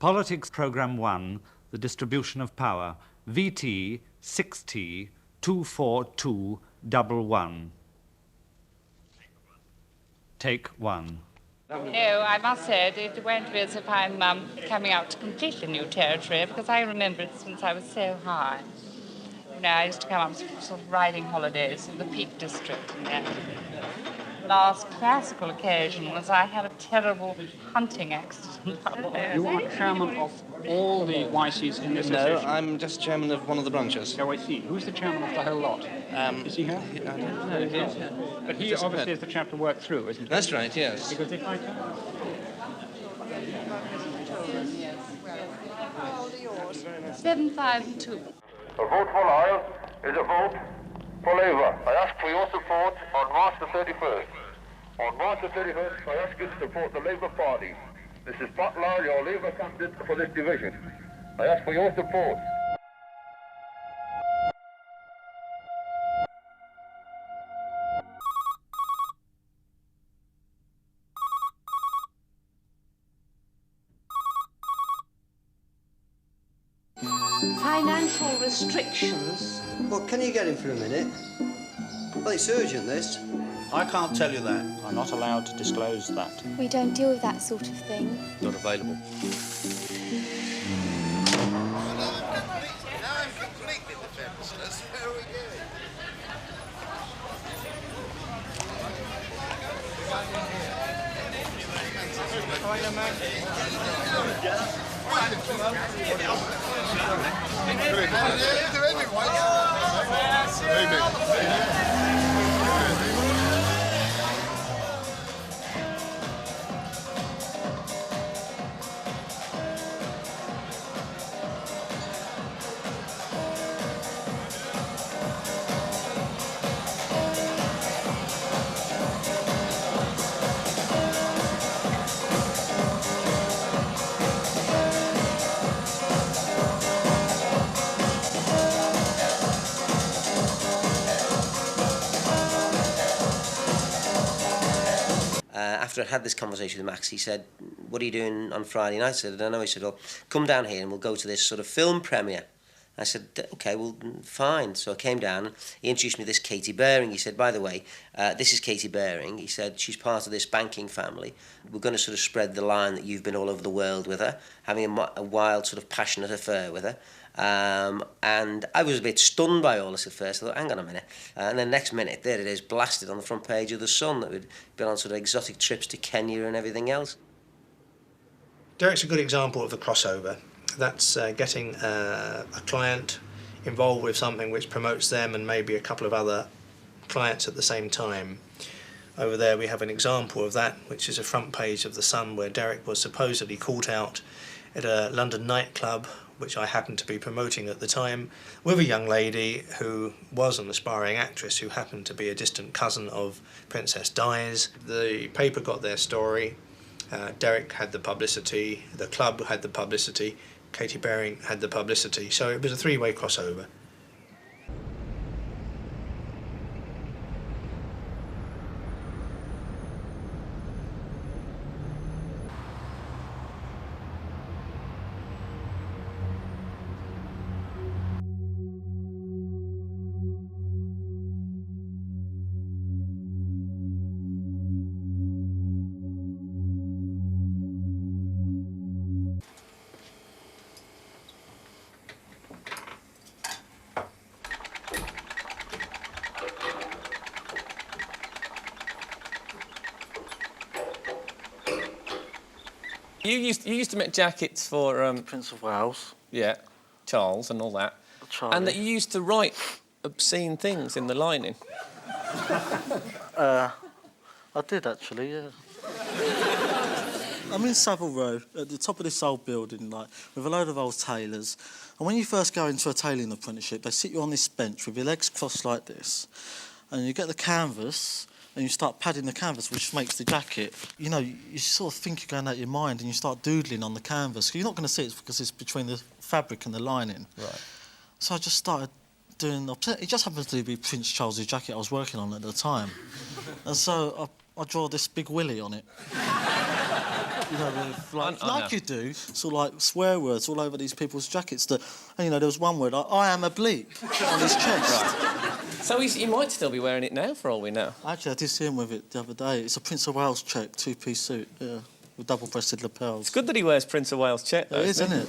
Politics Programme 1, The Distribution of Power, VT 6T 24211. Take 1. No, I must say it won't be as if I'm coming out to completely new territory, because I remember it since I was so high. You know, I used to come up sort of riding holidays in the Peak District. And the last classical occasion was I had a terrible hunting accident up there. You are chairman of all the YCs in the association? No, I'm just chairman of one of the branches. Oh, I see. Who's the chairman of the whole lot? Is he here? I don't know. Yes. But he obviously is the chap to work through, isn't he? That's right, yes. Because if I... 752. A vote for Lyell is a vote for Labour. I ask for your support on March the 31st. On March the 31st, I ask you to support the Labour Party. This is Pat Lyell, your Labour candidate for this division. I ask for your support. Financial restrictions. Well, can you get him for a minute? Well, it's urgent, this. I can't tell you that. I'm not allowed to disclose that. We don't deal with that sort of thing. Not available. Now I'm completely defenceless. Where are we going? After I'd had this conversation with Max, he said, "What are you doing on Friday night?" I said, "I don't know." He said, "Well, come down here and we'll go to this sort of film premiere." I said, "OK, well, fine." So I came down and he introduced me to this Katie Baring. He said, "By the way, this is Katie Baring." He said, "She's part of this banking family. We're going to sort of spread the line that you've been all over the world with her, having a wild sort of passionate affair with her." And I was a bit stunned by all this at first. I thought, hang on a minute. And then next minute, there it is, blasted on the front page of The Sun, that we'd been on sort of exotic trips to Kenya and everything else. Derek's a good example of a crossover. That's getting a client involved with something which promotes them and maybe a couple of other clients at the same time. Over there we have an example of that, which is a front page of The Sun, where Derek was supposedly caught out at a London nightclub, which I happened to be promoting at the time, with a young lady who was an aspiring actress who happened to be a distant cousin of Princess Di's. The paper got their story, Derek had the publicity, the club had the publicity, Katie Baring had the publicity, so it was a three-way crossover. You used to make jackets for Prince of Wales. Yeah, Charles and all that. Charlie. And that you used to write obscene things in the lining. I did actually, yeah. I'm in Savile Row, at the top of this old building, like, with a load of old tailors. And when you first go into a tailoring apprenticeship, they sit you on this bench with your legs crossed like this, and you get the canvas, and you start padding the canvas, which makes the jacket. You know, you sort of think you're going out of your mind, and you start doodling on the canvas. You're not going to see it because it's between the fabric and the lining. Right. So I just started doing... It just happened to be Prince Charles's jacket I was working on at the time. And so I draw this big willy on it. You know, like you do, sort of like swear words all over these people's jackets. And, you know, there was one word, I am oblique, on his chest. Right. So he might still be wearing it now, for all we know. Actually, I did see him with it the other day. It's a Prince of Wales check, two-piece suit, yeah, with double-breasted lapels. It's good that he wears Prince of Wales check, though. It is, isn't it?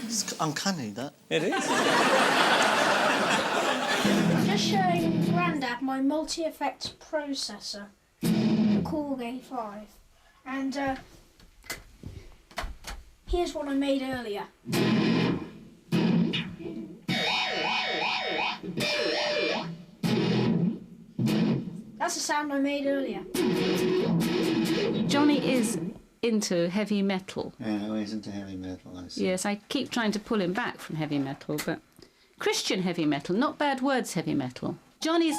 It's uncanny, that. It is. Just showing Grandad my multi-effects processor, the Korg A5, and here's what I made earlier. That's the sound I made earlier. Johnny is into heavy metal. Yeah, he's into heavy metal, I see. Yes, I keep trying to pull him back from heavy metal, but Christian heavy metal, not bad words heavy metal. Johnny's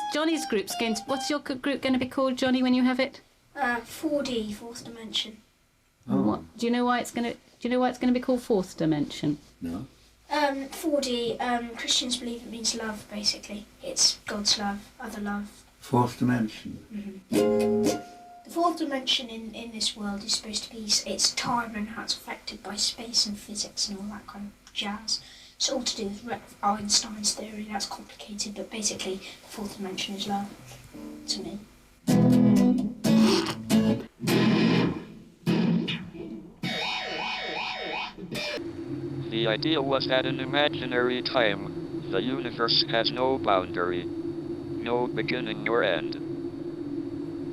group's going to... What's your group going to be called, Johnny, when you have it? 4D, Fourth Dimension. Oh. What? Do you know why it's going to be called Fourth Dimension? No. 4D, Christians believe it means love, basically. It's God's love, other love. Fourth dimension. Mm-hmm. The fourth dimension in this world is supposed to be its time and how it's affected by space and physics and all that kind of jazz. It's all to do with Einstein's theory. That's complicated, but basically the fourth dimension is love, to me. The idea was that in imaginary time, the universe has no boundary, no beginning nor end.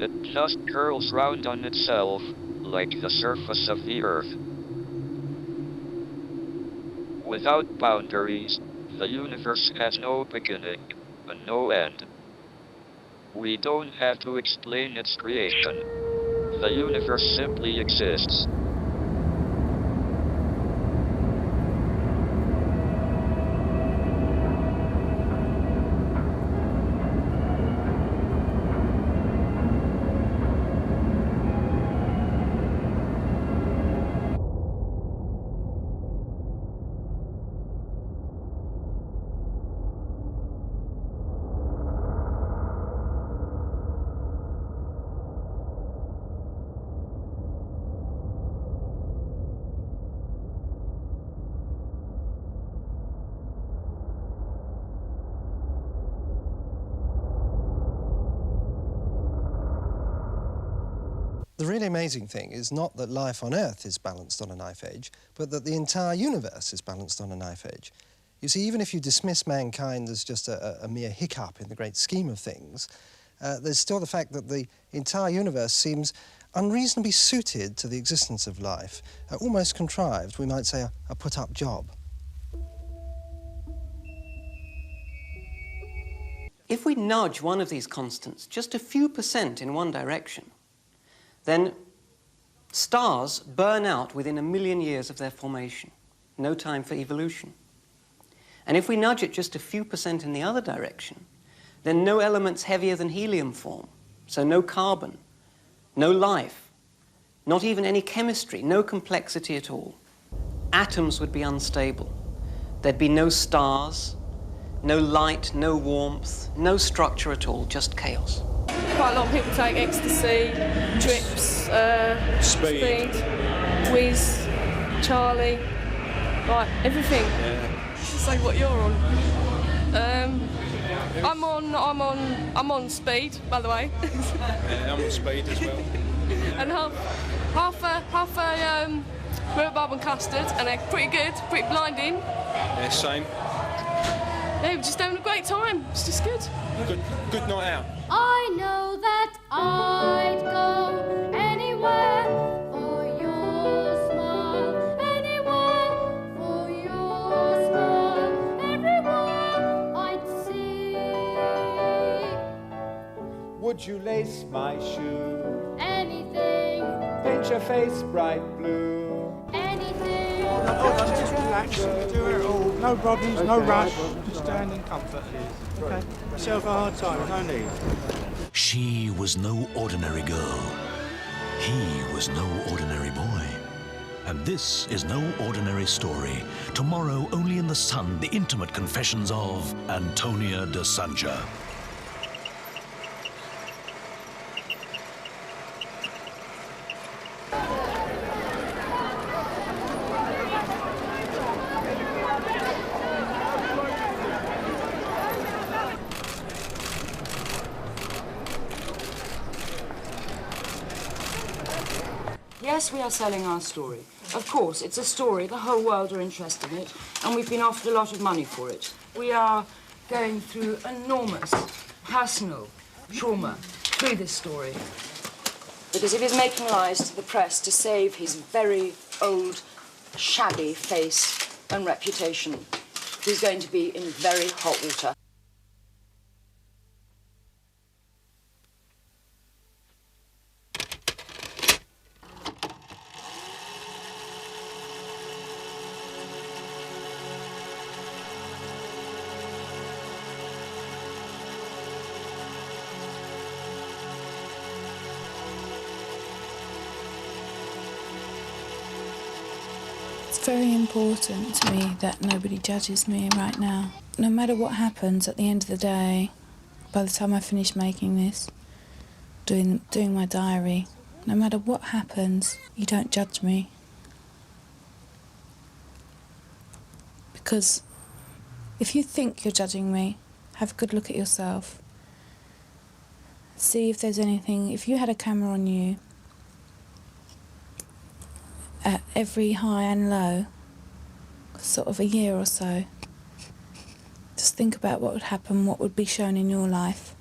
It just curls round on itself, like the surface of the Earth. Without boundaries, the universe has no beginning and no end. We don't have to explain its creation. The universe simply exists. The really amazing thing is not that life on Earth is balanced on a knife edge, but that the entire universe is balanced on a knife edge. You see, even if you dismiss mankind as just a mere hiccup in the great scheme of things, there's still the fact that the entire universe seems unreasonably suited to the existence of life, almost contrived, we might say a put-up job. If we nudge one of these constants just a few % in one direction, then stars burn out within 1 million years of their formation. No time for evolution. And if we nudge it just a few % in the other direction, then no elements heavier than helium form. So no carbon, no life, not even any chemistry, no complexity at all. Atoms would be unstable. There'd be no stars, no light, no warmth, no structure at all, just chaos. Quite a lot of people take ecstasy, trips, speed, whiz, Charlie, like everything. Yeah. Say what you're on. I'm on speed, by the way. Yeah, I'm on speed as well. And half a rhubarb and custard, and they're pretty good, pretty blinding. Yeah, same. Yeah, we're just having a great time. It's just good. Good night out. I know that I'd go anywhere for your smile, anywhere for your smile, everywhere I'd see. Would you lace my shoe? Anything. Paint your face bright blue. Anything. Just relax. Do it all. No problems, no rush. Just stand in comfort. Okay. Myself a hard time. No need. She was no ordinary girl. He was no ordinary boy. And this is no ordinary story. Tomorrow, only in the Sun, the intimate confessions of Antonia de Sancha. Yes, we are selling our story. Of course, it's a story. The whole world are interested in it, and we've been offered a lot of money for it. We are going through enormous personal trauma through this story. Because if he's making lies to the press to save his very old, shabby face and reputation, he's going to be in very hot water. It's very important to me that nobody judges me right now. No matter what happens at the end of the day, by the time I finish making this, doing my diary, no matter what happens, you don't judge me. Because if you think you're judging me, have a good look at yourself. See if there's anything, if you had a camera on you, at every high and low, sort of a year or so, just think about what would happen, what would be shown in your life.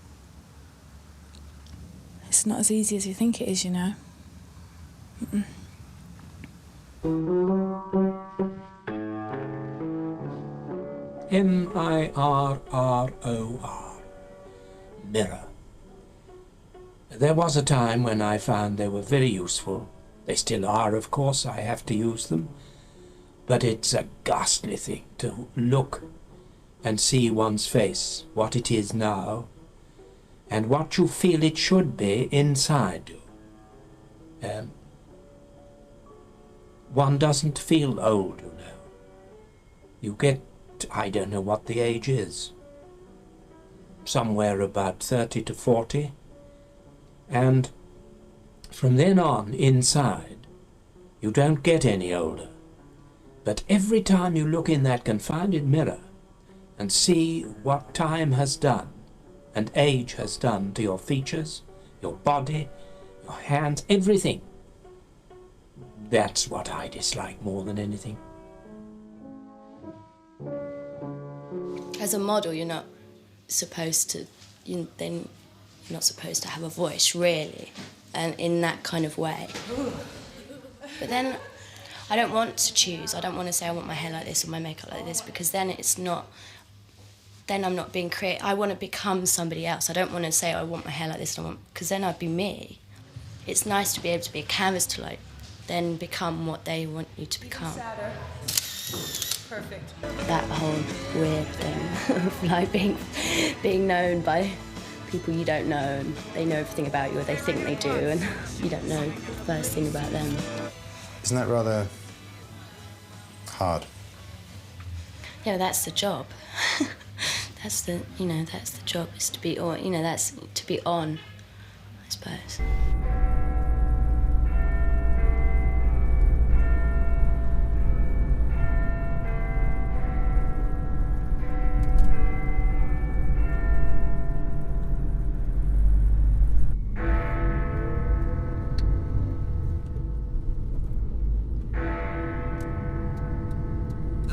It's not as easy as you think it is, you know. M-I-R-R-O-R. Mirror. There was a time when I found they were very useful. They still are, of course, I have to use them. But it's a ghastly thing to look and see one's face, what it is now, and what you feel it should be inside you. One doesn't feel old, you know. You get, I don't know what the age is, somewhere about 30 to 40, and from then on, inside, you don't get any older. But every time you look in that confounded mirror and see what time has done and age has done to your features, your body, your hands, everything, that's what I dislike more than anything. As a model, you're not supposed to, you're not supposed to have a voice, really. And in that kind of way. But then I don't want to choose. I don't want to say I want my hair like this or my makeup like this, because then it's not, then I'm not being creative. I want to become somebody else. I don't want to say I want my hair like this, because then I'd be me. It's nice to be able to be a canvas to like then become what they want you to become. Perfect. That whole weird thing of like being known by people you don't know, and they know everything about you, or they think they do, and you don't know the first thing about them. Isn't that rather hard? Yeah, that's the job. That's the job, is to be on, that's to be on, I suppose.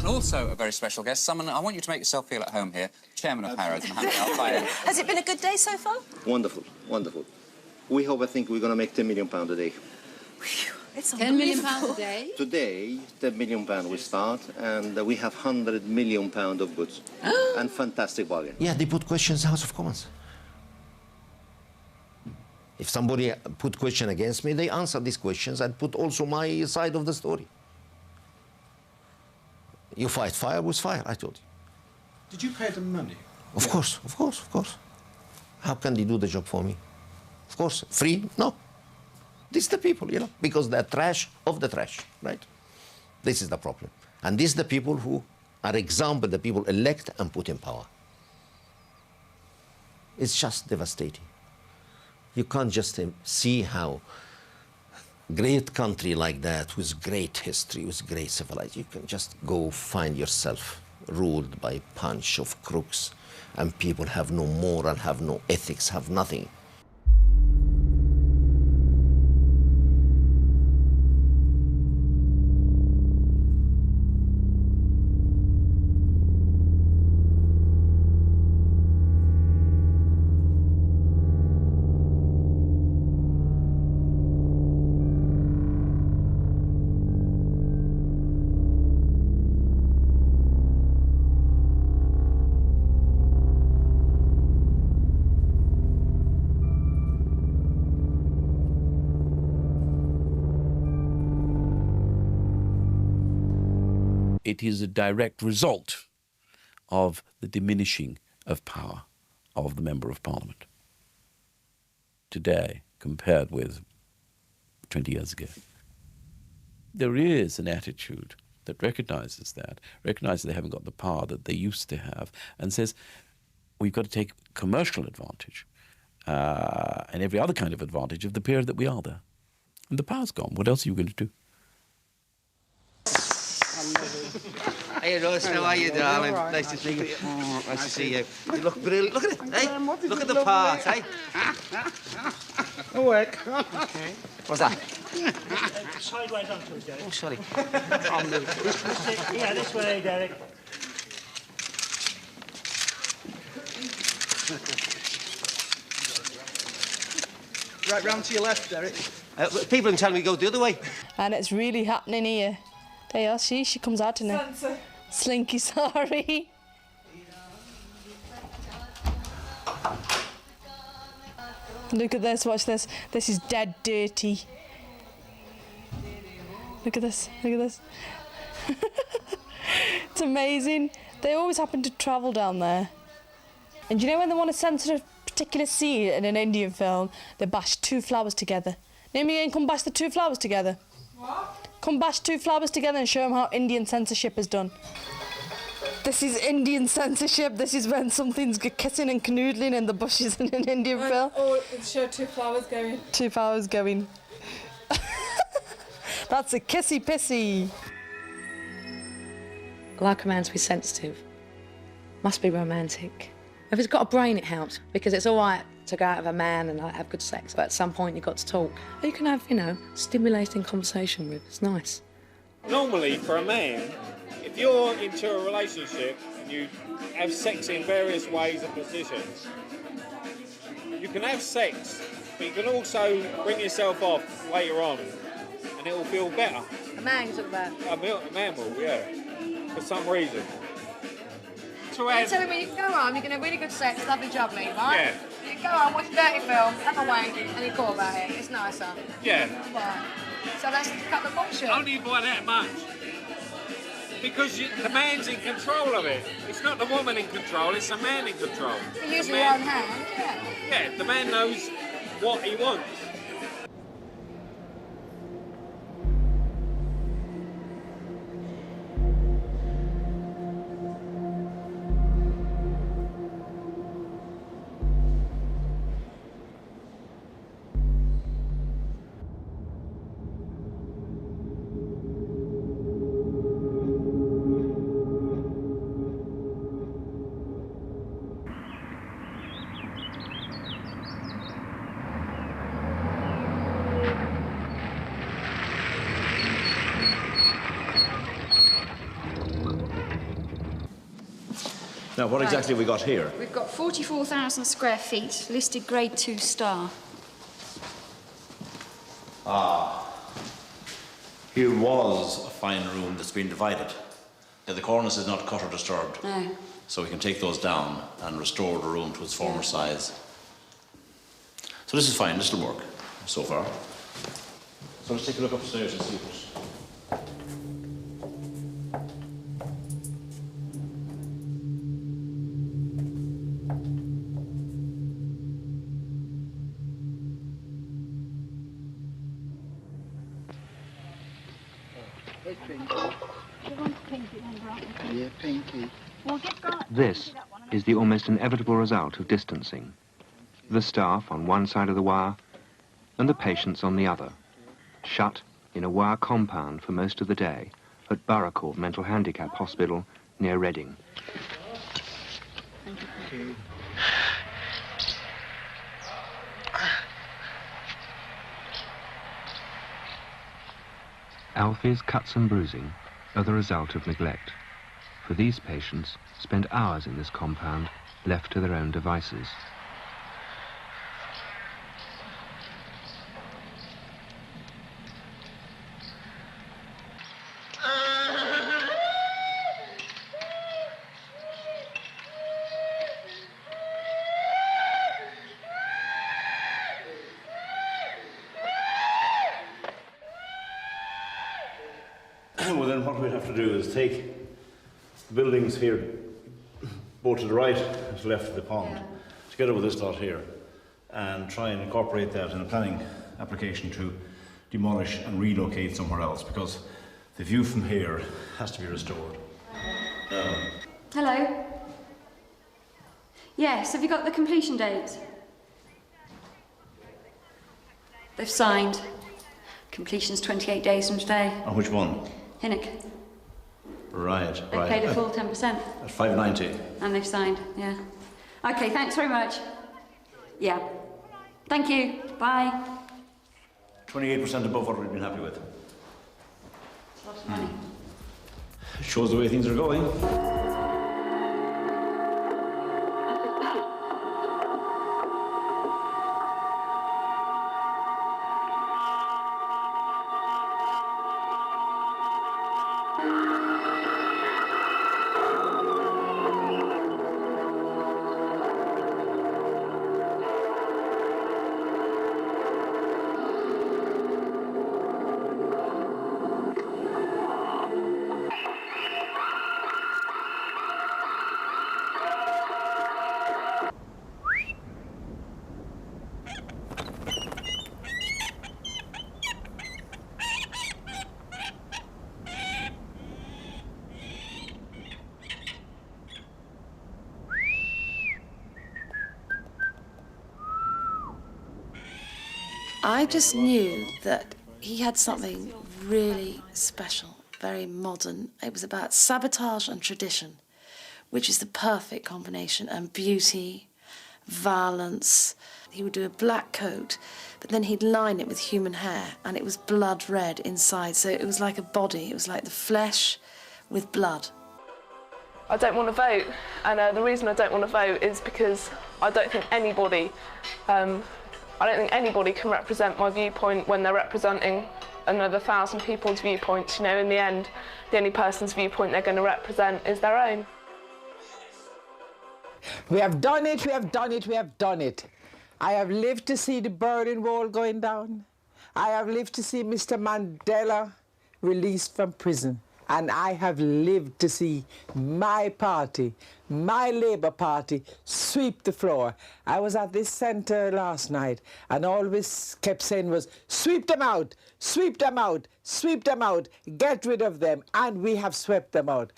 Also a very special guest, someone I want you to make yourself feel at home here, Chairman of Harrods. Has it been a good day so far? Wonderful, wonderful. I think we're going to make £10 million a day. It's £10 million a day? Today, £10 million we start, and we have £100 million of goods. And fantastic bargain. Yeah, they put questions in the House of Commons. If somebody put question against me, they answer these questions and put also my side of the story. You fight fire with fire, I told you. Did you pay them money? Of course, of course, of course. How can they do the job for me? Of course, free? No. This is the people, because they're trash of the trash, right? This is the problem. And these are the people who are example, the people elect and put in power. It's just devastating. You can't just see how great country like that, with great history, with great civilization, you can just go find yourself ruled by a bunch of crooks, and people have no moral, have no ethics, have nothing. It is a direct result of the diminishing of power of the Member of Parliament today compared with 20 years ago. There is an attitude that recognises they haven't got the power that they used to have, and says, we've got to take commercial advantage and every other kind of advantage of the period that we are there. And the power's gone. What else are you going to do? Hey Ross, how are you, darling? Nice to see you. Nice to see you. You look brilliant. Look at it, hey? Look at the part, hey? Oh, work. Okay. What's that? Sideways onto it, Derek. Oh, sorry. Yeah, this way, Derek. Right round to your left, Derek. People are telling me to go the other way. And it's really happening here. There you are, she comes out in a slinky sari. Look at this, watch this. This is dead dirty. Look at this, look at this. It's amazing. They always happen to travel down there. And do you know when they want to censor a particular scene in an Indian film, they bash two flowers together. Name me again, come bash the two flowers together. What? Come bash two flowers together and show them how Indian censorship is done. This is Indian censorship. This is when something's kissing and canoodling in the bushes in an Indian film. Or show two flowers going. Two flowers going. That's a kissy pissy. I like a man to be sensitive. Must be romantic. If it's got a brain, it helps, because it's all right to go out with a man and have good sex, but at some point you've got to talk. You can have, stimulating conversation with. It's nice. Normally, for a man, if you're into a relationship and you have sex in various ways and positions, you can have sex, but you can also bring yourself off later on, and it will feel better. A man, you're talking about? A man will, yeah, for some reason. You're telling me you can go home, you can have really good sex, lovely jubbly, right? Yeah. You can go home, watch a dirty film, have a wank, and you call about it. It's nicer. Yeah. Right. So that's a couple of bullshit. Only by that much. Because the man's in control of it. It's not the woman in control, it's the man in control. You use your own hand, yeah. Yeah, the man knows what he wants. Now, what exactly have we got here? We've got 44,000 square feet, listed grade 2 star. Ah. Here was a fine room that's been divided. Now, the cornice is not cut or disturbed. No. So we can take those down and restore the room to its former size. So this is fine, this will work so far. So let's take a look upstairs and see what. Yeah, pinky. This is the almost inevitable result of distancing. The staff on one side of the wire and the patients on the other, shut in a wire compound for most of the day at Borough Court Mental Handicap Hospital near Reading. Alfie's cuts and bruising are the result of neglect, for these patients spend hours in this compound left to their own devices. Well, then what we'd have to do is take The buildings here, both to the right and to the left of the pond, together with this lot here, and try and incorporate that in a planning application to demolish and relocate somewhere else, because the view from here has to be restored. Hello? Yes, have you got the completion date? They've signed. Completion's 28 days from today. On which one? Hinnock. Right, They right. paid a full 10%. At 590. And they've signed, yeah. Okay, thanks very much. Yeah. Thank you. Bye. 28% above what we've been happy with. Lots of money. Shows the way things are going. I just knew that he had something really special, very modern. It was about sabotage and tradition, which is the perfect combination, and beauty, violence. He would do a black coat, but then he'd line it with human hair, and it was blood red inside, so it was like a body. It was like the flesh with blood. I don't want to vote, and the reason I don't want to vote is because I don't think anybody can represent my viewpoint when they're representing another 1,000 people's viewpoints. You know, in the end, the only person's viewpoint they're going to represent is their own. We have done it, we have done it, we have done it. I have lived to see the Berlin Wall going down. I have lived to see Mr. Mandela released from prison. And I have lived to see my party, my Labour Party, sweep the floor. I was at this centre last night, and all we kept saying was, sweep them out, sweep them out, sweep them out, get rid of them, and we have swept them out.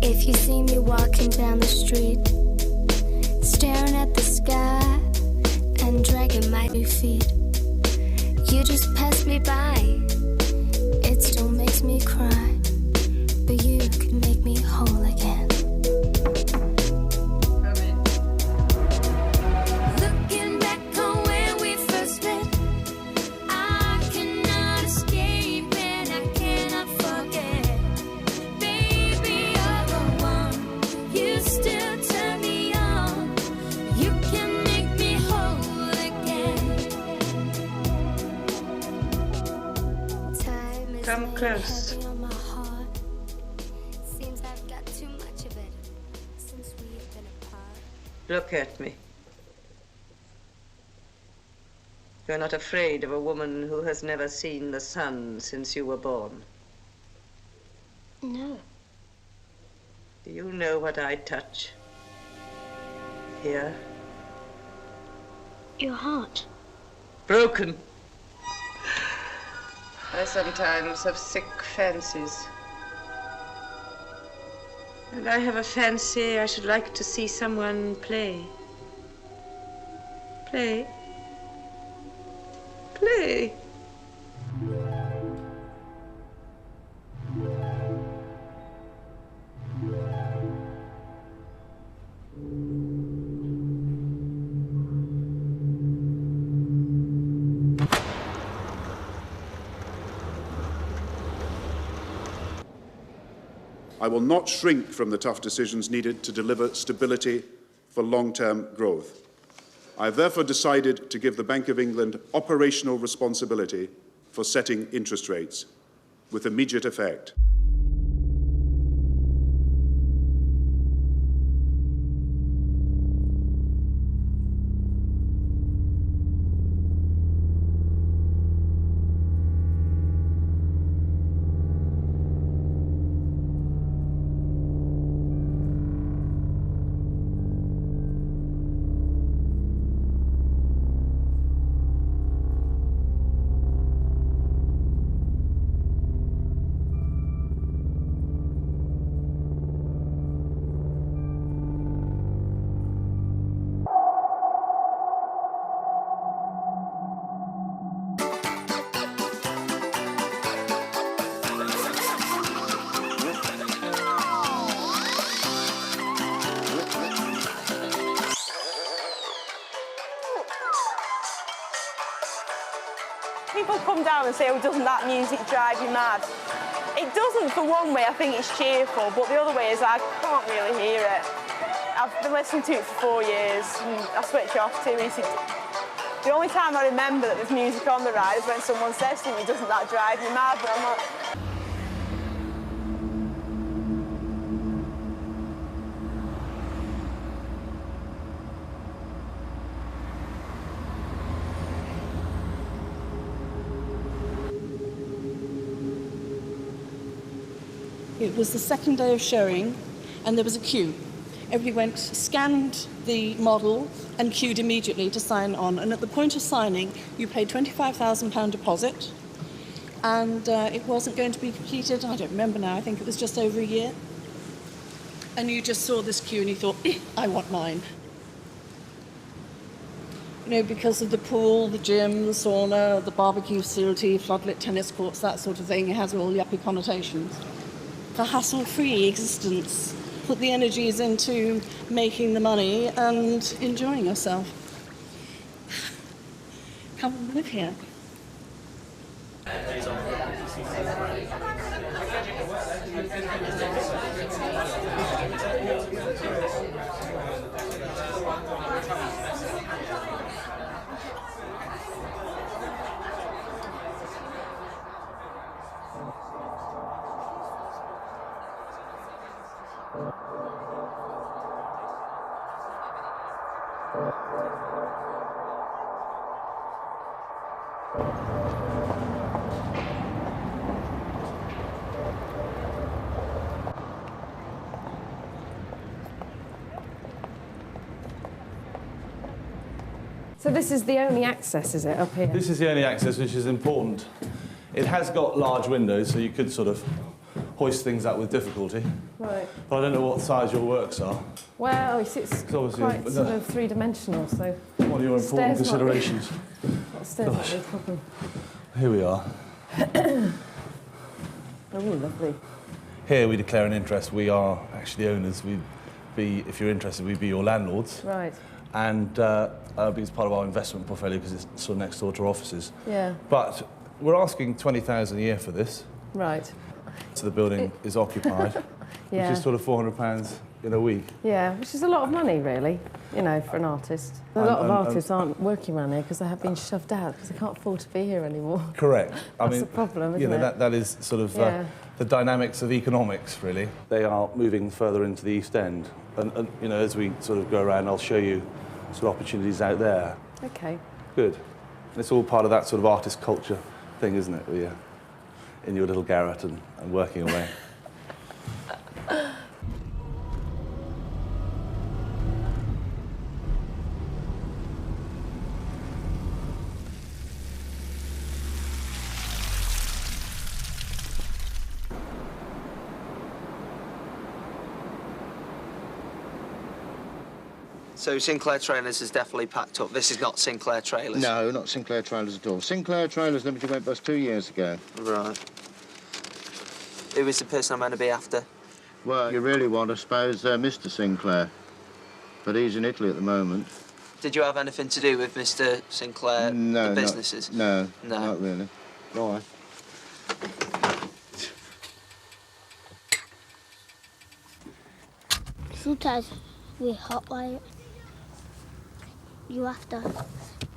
If you see me walking down the street, staring at the sky and dragging my 2 feet, you just pass me by. It still makes me cry, but you can make me whole again. Looking back on when we first met, I cannot escape and I cannot forget. Baby, you're the one. You still turn me on. You can make me whole again. Time is Come close. heavy on my heart. Seems I've got too much of it since we've been apart. Look at me. You're not afraid of a woman who has never seen the sun since you were born. No. Do you know what I touch? Here. Your heart. Broken. I sometimes have sick fancies. And I have a fancy I should like to see someone play. Play. Play. I will not shrink from the tough decisions needed to deliver stability for long-term growth. I have therefore decided to give the Bank of England operational responsibility for setting interest rates with immediate effect. People come down and say, oh, doesn't that music drive you mad? It doesn't for one way, I think it's cheerful, but the other way is I can't really hear it. I've been listening to it for 4 years and I switch off to it. The only time I remember that there's music on the ride is when someone says to me, doesn't that drive you mad? But I'm like, It was the second day of showing, and there was a queue. Everybody went, scanned the model, and queued immediately to sign on. And at the point of signing, you paid £25,000 deposit, and it wasn't going to be completed, I don't remember now, I think it was just over a year. And you just saw this queue and you thought, I want mine. You know, because of the pool, the gym, the sauna, the barbecue facility, floodlit tennis courts, that sort of thing, it has all yuppie connotations. A hassle-free existence. Put the energies into making the money and enjoying yourself. Come and live here. So this is the only access, is it, up here? This is the only access, which is important. It has got large windows, so you could sort of hoist things up with difficulty. Right. But I don't know what size your works are. Well, it's quite sort of three-dimensional, so... What are your important considerations? Stairs might be a problem. Here we are. Oh, lovely. Here we declare an interest. We are actually owners. We'd be, if you're interested, we'd be your landlords. Right. And it's part of our investment portfolio because it's sort of next door to our offices. Yeah. But we're asking £20,000 a year for this. Right. So the building is occupied, Yeah. which is sort of £400 in a week. Yeah, which is a lot of money, really, you know, for an artist. A lot of artists aren't working around here because they have been shoved out because they can't afford to be here anymore. Correct. That's the problem, isn't it? That is sort of the dynamics of economics, really. They are moving further into the East End. And you know, as we sort of go around, I'll show you sort of opportunities out there. Okay. Good. It's all part of that sort of artist culture thing, isn't it? Where you're in your little garret and working away. So Sinclair Trailers is definitely packed up. This is not Sinclair Trailers. No, not Sinclair Trailers at all. Sinclair Trailers Limited went bust 2 years ago. Right. Who is the person I'm going to be after? Well, you really want, I suppose, Mr. Sinclair. But he's in Italy at the moment. Did you have anything to do with Mr. Sinclair, No, the businesses? No, No. not really. Why? Sometimes we hot wire. you have to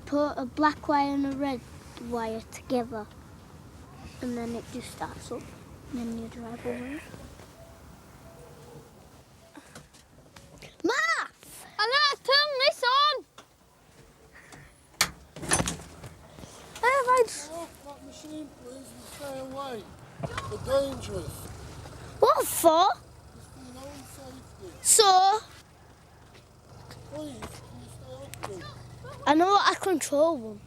put a black wire and a red wire together, and then it just starts up, and then you drive over it. Ma! I gotta turn this on! That machine, please, and stay away. They're dangerous. What for? It's for your own safety. So? Please, can you stay off them? I know I control one.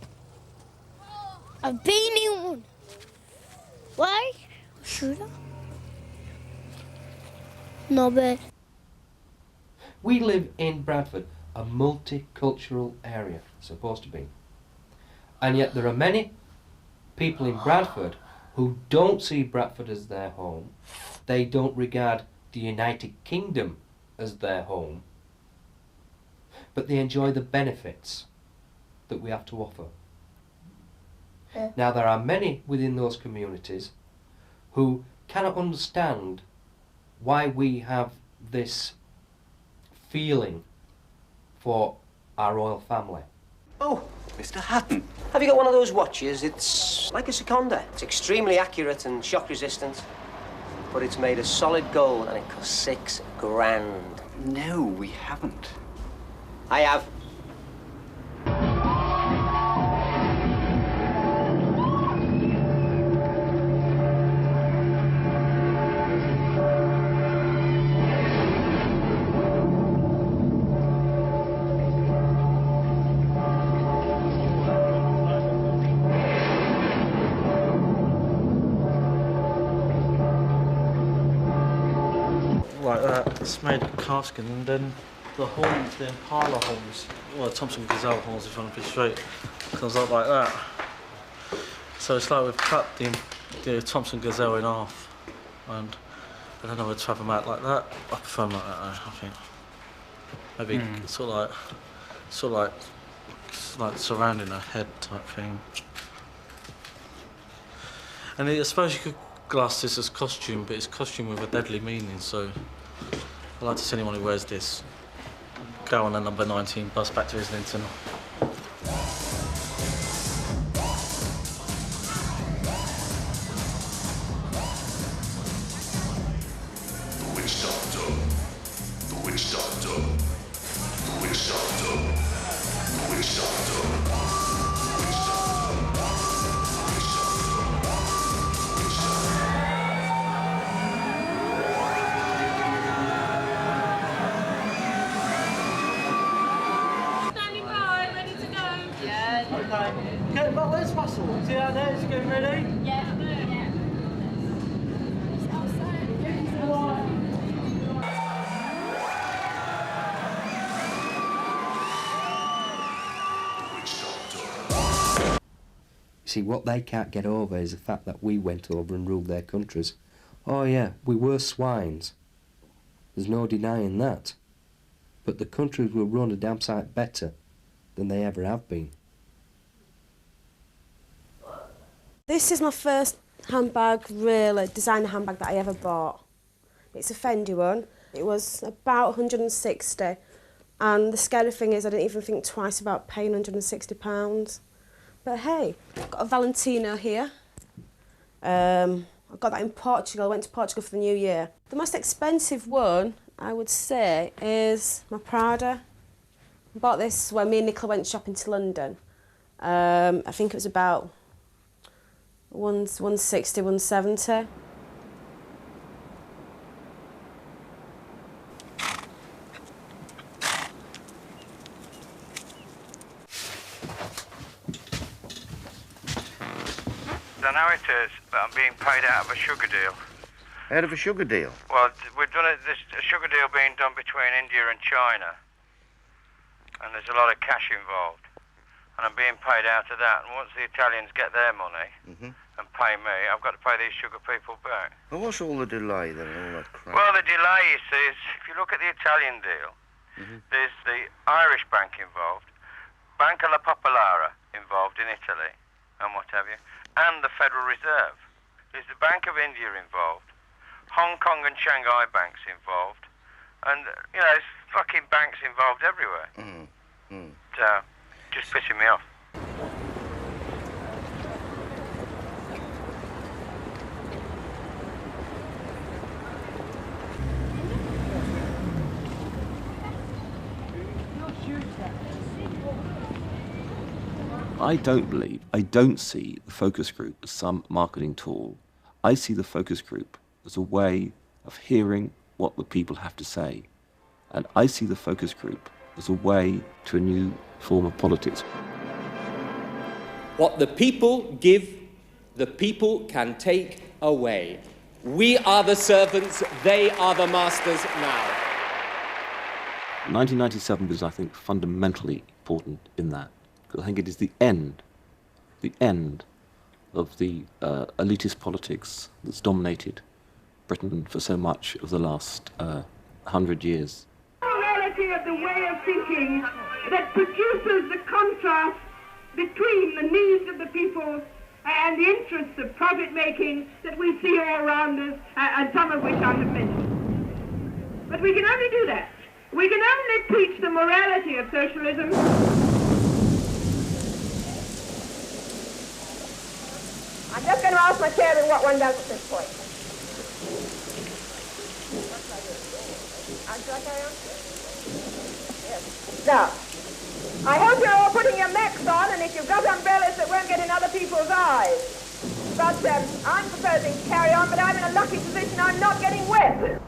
I've been in one. Why? Should I? No, but... We live in Bradford, a multicultural area, supposed to be. And yet there are many people in Bradford who don't see Bradford as their home. They don't regard the United Kingdom as their home. But they enjoy the benefits that we have to offer. Yeah. Now there are many within those communities who cannot understand why we have this feeling for our royal family. Oh, Mr. Hatton, have you got one of those watches? It's like a Seconda. It's extremely accurate and shock resistant, but it's made of solid gold and it costs $6 grand. No, we haven't. I have. Like that, it's made of casting, and then the horns, the Impala horns, well, Thompson Gazelle horns, if I'm to be straight, comes up like that. So it's like we've cut the Thompson Gazelle in half, and I don't know whether to have them out like that. I prefer them like that, though, I think. Maybe sort of like surrounding a head type thing. And I suppose you could class this as costume, but it's costume with a deadly meaning, so I'd like to see anyone who wears this go on a number 19 bus back to Islington. The Witch Doctor. The Witch Doctor. The Witch Doctor. The Witch Doctor. Okay, but where's Russell? Is he out there? Is he getting ready? Yeah, I'm there. You see, what they can't get over is the fact that we went over and ruled their countries. Oh yeah, we were swines. There's no denying that. But the countries were run a damn sight better than they ever have been. This is my first handbag, really, designer handbag that I ever bought. It's a Fendi one. It was about 160, and the scary thing is I didn't even think twice about paying £160. But hey, I've got a Valentino here. I got that in Portugal. I went to Portugal for the New Year. The most expensive one, I would say, is my Prada. I bought this when me and Nicola went shopping to London. I think it was about 160, 170. I know it is, but I'm being paid out of a sugar deal. Out of a sugar deal? Well, we've done it. There's a sugar deal being done between India and China, and there's a lot of cash involved. And I'm being paid out of that. And once the Italians get their money and pay me, I've got to pay these sugar people back. Well, what's all the delay then and all that crap? Well, the delay, you see, is if you look at the Italian deal, there's the Irish bank involved, Banca La Popolare involved in Italy, and what have you, and the Federal Reserve. There's the Bank of India involved, Hong Kong and Shanghai banks involved, and, you know, there's fucking banks involved everywhere. So, just pissing me off. I don't see the focus group as some marketing tool. I see the focus group as a way of hearing what the people have to say. And I see the focus group as a way to a new form of politics. What the people give, the people can take away. We are the servants, they are the masters now. 1997 was, I think, fundamentally important in that. Because I think it is the end of the elitist politics that's dominated Britain for so much of the last 100 years. The reality of the way of thinking that produces the contrast between the needs of the people and the interests of profit-making that we see all around us, and some of which I have mentioned. But we can only do that. We can only preach the morality of socialism. I'm just going to ask my chairman what one does at this point. Should I carry on? Yes. Now, I hope you're all putting your mechs on, and if you've got umbrellas that won't get in other people's eyes. But I'm proposing to carry on, but I'm in a lucky position I'm not getting wet.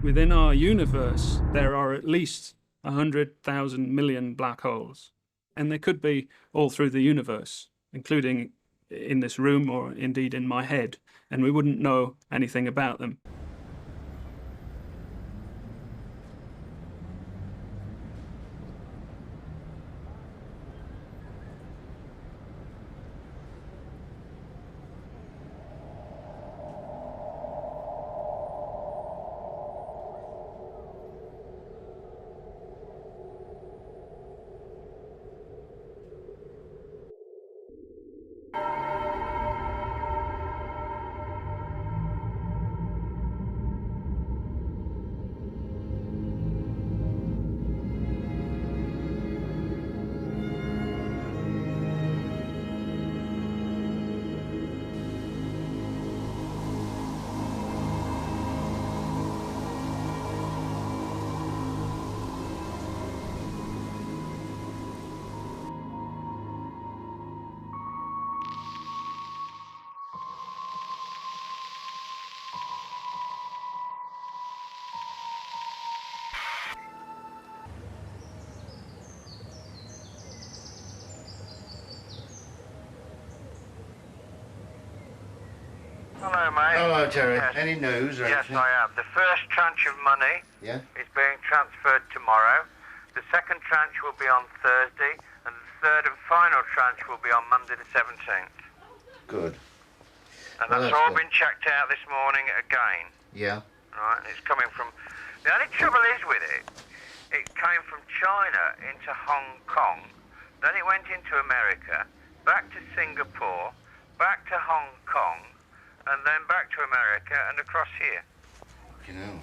Within our universe, there are at least 100,000 million black holes. And they could be all through the universe, including in this room or indeed in my head, and we wouldn't know anything about them. Hello, mate. Hello, Terry. Yes. Any news or Yes, anything? I have. The first tranche of money Yeah? is being transferred tomorrow. The second tranche will be on Thursday, and the third and final tranche will be on Monday the 17th. Good. And Well, that's that's all good. been checked out this morning again. Yeah. Right, and it's coming from... The only trouble is with it, it came from China into Hong Kong, then it went into America, back to Singapore, back to Hong Kong, and then back to America and across here. You know.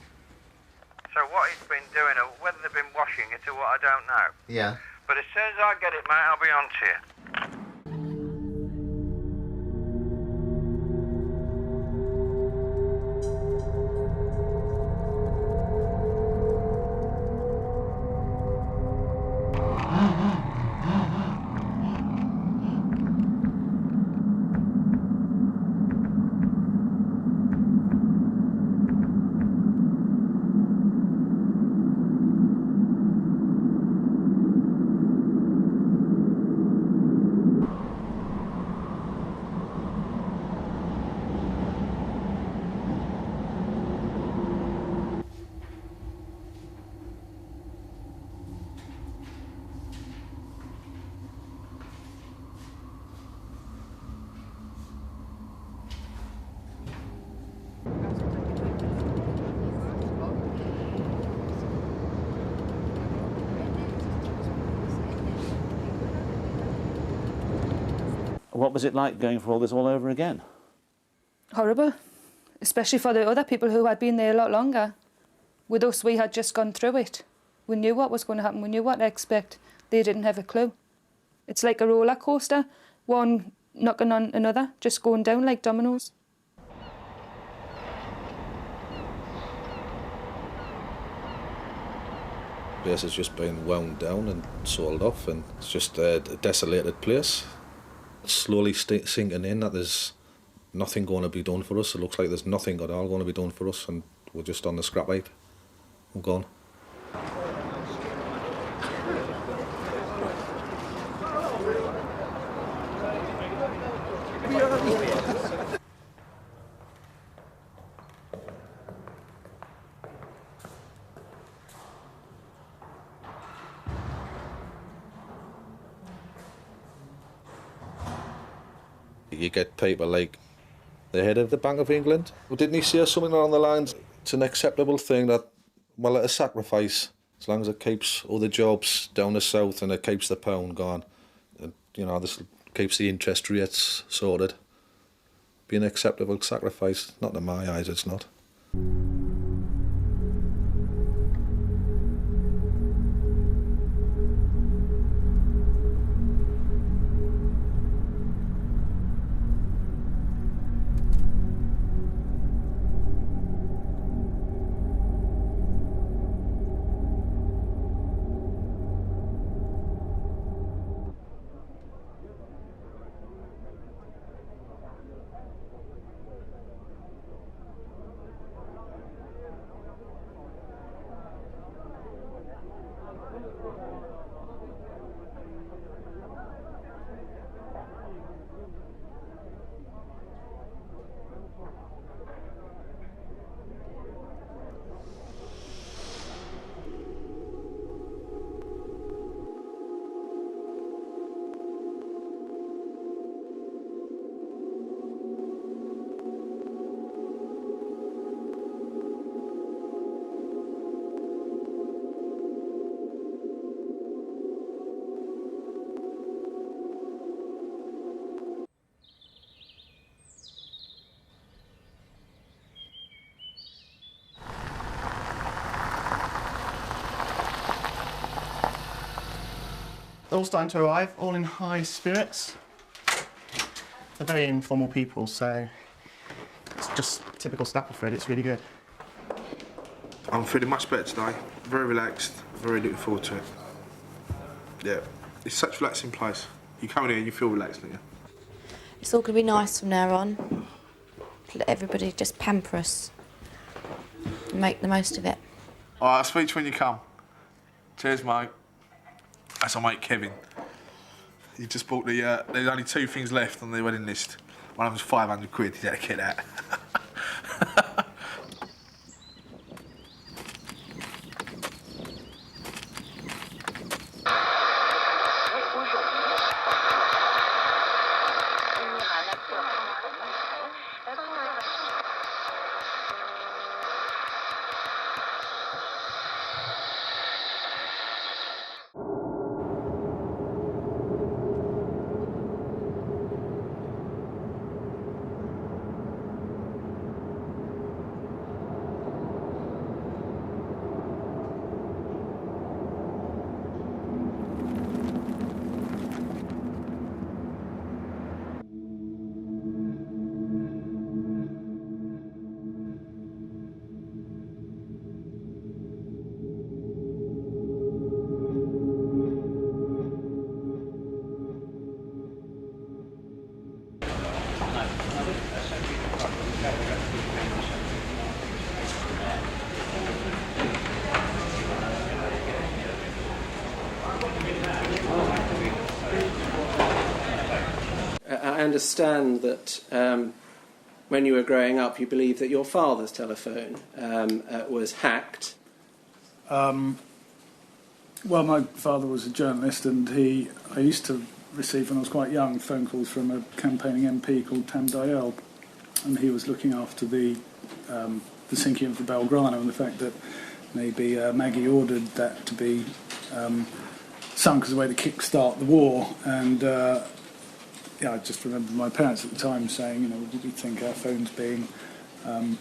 So what it's been doing, or whether they've been washing it or what, I don't know. Yeah. But as soon as I get it, mate, I'll be on to you. What was it like going through all this all over again? Horrible, especially for the other people who had been there a lot longer. With us, we had just gone through it. We knew what was going to happen, we knew what to expect. They didn't have a clue. It's like a roller coaster, one knocking on another, just going down like dominoes. The place has just been wound down and sold off, and it's just a desolated place. It's slowly sinking in that there's nothing going to be done for us. It looks like there's nothing at all going to be done for us, and we're just on the scrap heap. We're gone. You get people like the head of the Bank of England. Well, didn't he say something along the lines, it's an acceptable thing that, well, it's a sacrifice, as long as it keeps other jobs down the south and it keeps the pound gone. And, you know, this keeps the interest rates sorted. Be an acceptable sacrifice. Not in my eyes, it's not. They're all starting to arrive, all in high spirits. They're very informal people, so it's just typical Stapleford. It's really good. I'm feeling much better today. Very relaxed, very looking forward to it. Yeah, it's such a relaxing place. You come in here and you feel relaxed, don't you? It's all going to be nice from now on. Let everybody just pamper us and make the most of it. All right, I'll speak to you when you come. Cheers, mate. That's our mate Kevin. He just bought the, there's only 2 things left on the wedding list. One of them's 500 quid, he had to get that. I understand that when you were growing up, you believed that your father's telephone was hacked. Well, my father was a journalist, and I used to receive, when I was quite young, phone calls from a campaigning MP called Tam Dayal, and he was looking after the sinking of the Belgrano and the fact that maybe Maggie ordered that to be sunk as a way to kick-start the war, and I just remember my parents at the time saying, you know, did we think our phones being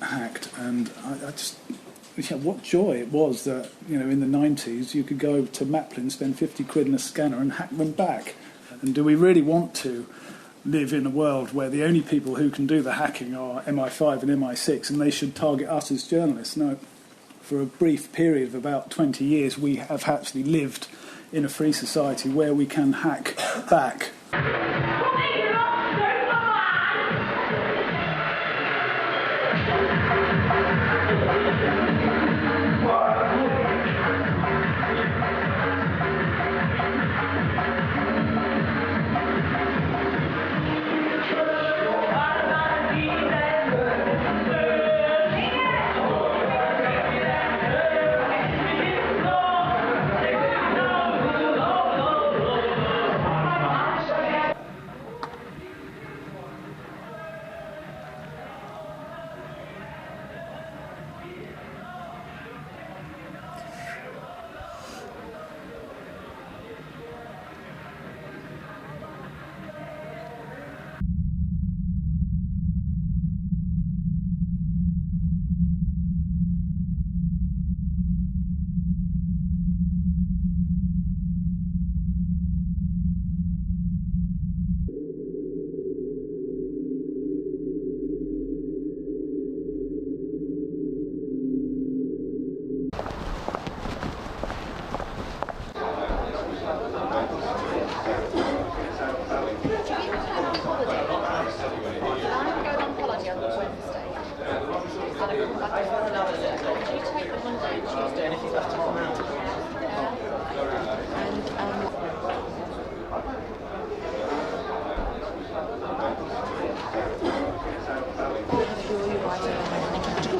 hacked? And I just, what joy it was that, you know, in the 90s you could go to Maplin, spend 50 quid in a scanner and hack them back. And do we really want to live in a world where the only people who can do the hacking are MI5 and MI6 and they should target us as journalists? No. For a brief period of about 20 years we have actually lived in a free society where we can hack back.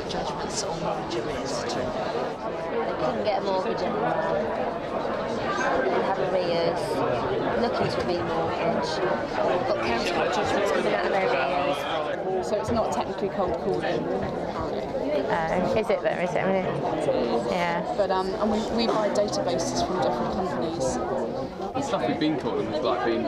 Judgments on mortgage arrears too. They couldn't get a mortgage anymore. They have arrears, looking to remortgage. Got county judgments coming out of their arrears. So it's not technically cold calling. Is it though? Is it? I mean, yeah. But and we buy databases from different companies. The stuff we've been calling has been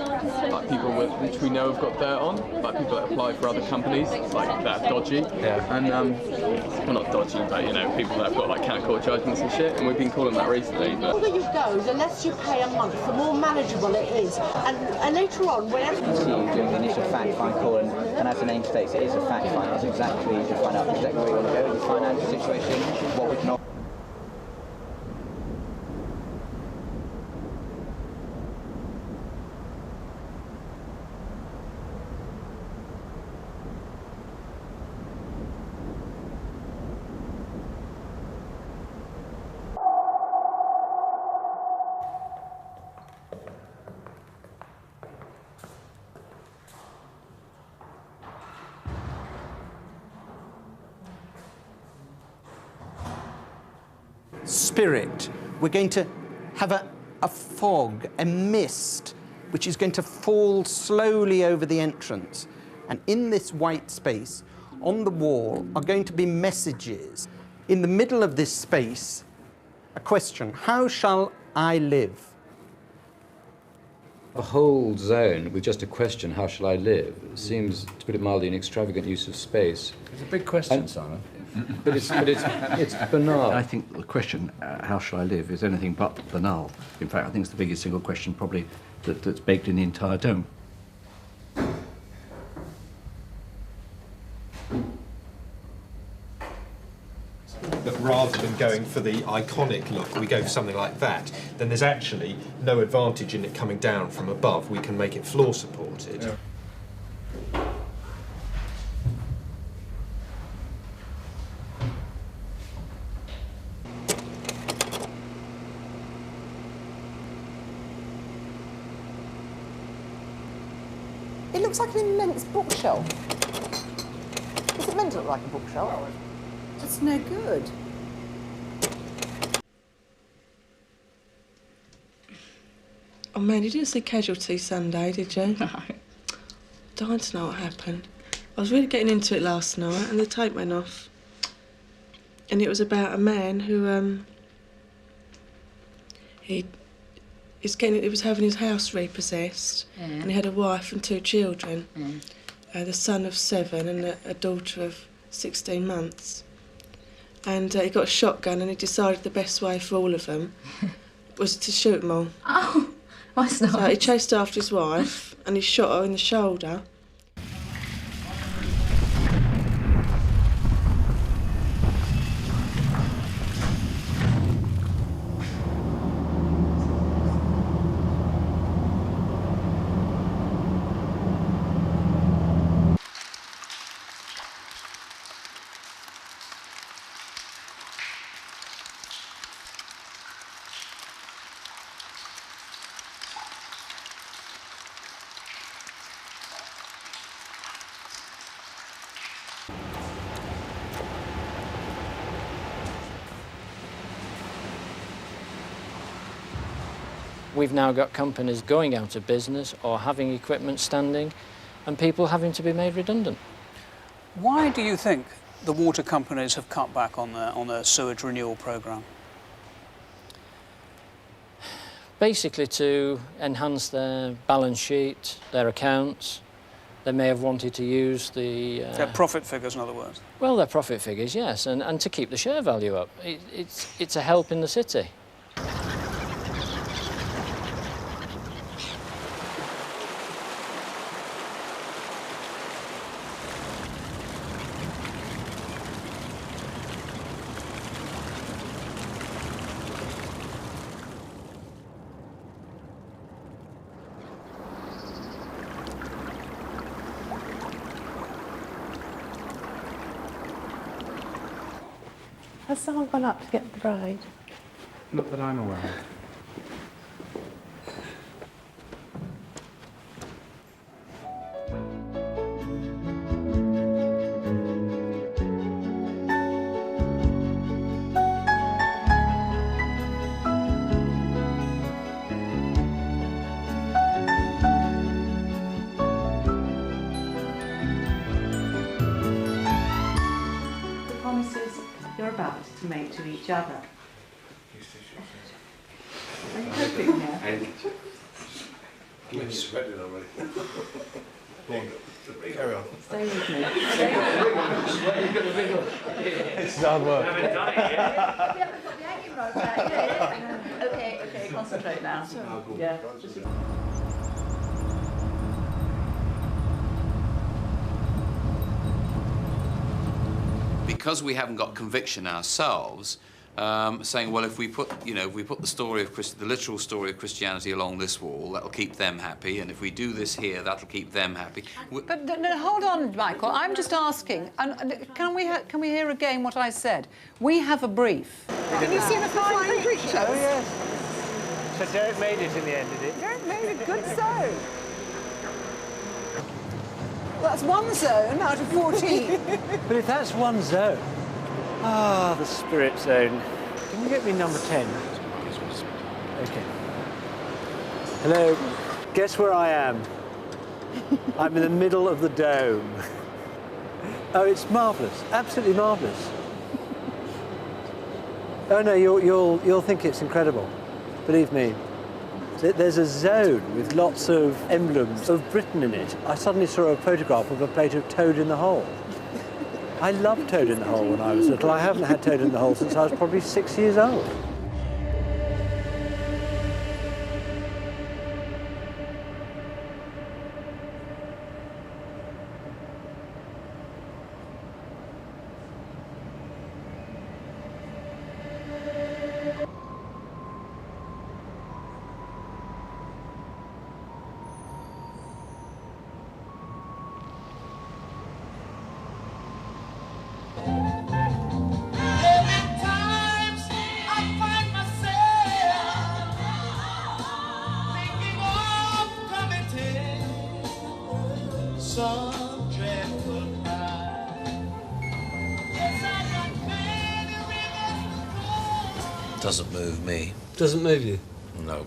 people which we know have got dirt on, like people that apply for other companies, like that are dodgy. Yeah. And well, not dodgy, but you know, people that have got like court judgments and shit. And we've been calling that recently. But The further you go, the less you pay a month, the more manageable it is. And later on, whenever doing the initial fact find call, and as the name states, it is a fact find. It's exactly to find out exactly where you want to go in the financial situation, what we can offer. Spirit. We're going to have a fog, a mist, which is going to fall slowly over the entrance. And in this white space, on the wall, are going to be messages. In the middle of this space, a question: how shall I live? A whole zone with just a question, how shall I live, seems, to put it mildly, an extravagant use of space. It's a big question, Simon. But it's banal. I think the question, how shall I live, is anything but banal. In fact, I think it's the biggest single question probably that's baked in the entire dome. But rather than going for the iconic look, we go for something like that, then there's actually no advantage in it coming down from above. We can make it floor supported. Yeah. it looks like an immense bookshelf. Is it meant to look like a bookshelf? It's no good. Oh man, you didn't see Casualty Sunday, did you? No. Dying to know what happened. I was really getting into it last night and the tape went off. And it was about a man who, he he was having his house repossessed, and he had a wife and 2 children, the son of 7 and a daughter of 16 months. And he got a shotgun, and he decided the best way for all of them was to shoot them all. Oh, that's nice. So he chased after his wife, and he shot her in the shoulder. We've now got companies going out of business or having equipment standing and people having to be made redundant. Why do you think the water companies have cut back on their sewage renewal programme? Basically to enhance their balance sheet, their accounts. They may have wanted to use the... Their profit figures, in other words? Well, their profit figures, yes, and to keep the share value up. It's a help in the city. Has someone gone up to get the bride? Not that I'm aware of. You're about to make to each other. Are you hoping now? I'm sweating already. Go on, carry on. Stay with me. It's hard work. Okay, concentrate now. Yeah. Because we haven't got conviction ourselves, saying, well, if we put the story of the literal story of Christianity along this wall, that'll keep them happy, and if we do this here, that'll keep them happy. But no, hold on, Michael. I'm just asking. Can we hear again what I said? We have a brief. Have you seen the flying creatures? Oh yes. So Derek made it in the end, did he? Derek made it. Good so. That's 1 zone out of 14. But if that's 1 zone, the spirit zone. Can you get me number 10? Okay. Hello. Guess where I am? I'm in the middle of the dome. Oh, it's marvellous. Absolutely marvellous. Oh no, you'll think it's incredible. Believe me. There's a zone with lots of emblems of Britain in it. I suddenly saw a photograph of a plate of Toad in the Hole. I loved Toad in the Hole when I was little. I haven't had Toad in the Hole since I was probably 6 years old. Doesn't move me. Doesn't move you? No.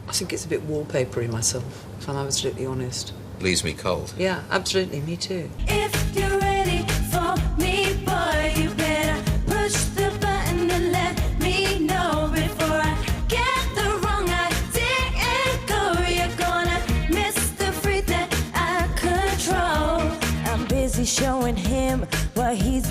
I think it's a bit wallpapery myself, if I'm absolutely honest. Leaves me cold. Yeah, absolutely, me too. If you're ready for me, boy, you better push the button and let me know before I get the wrong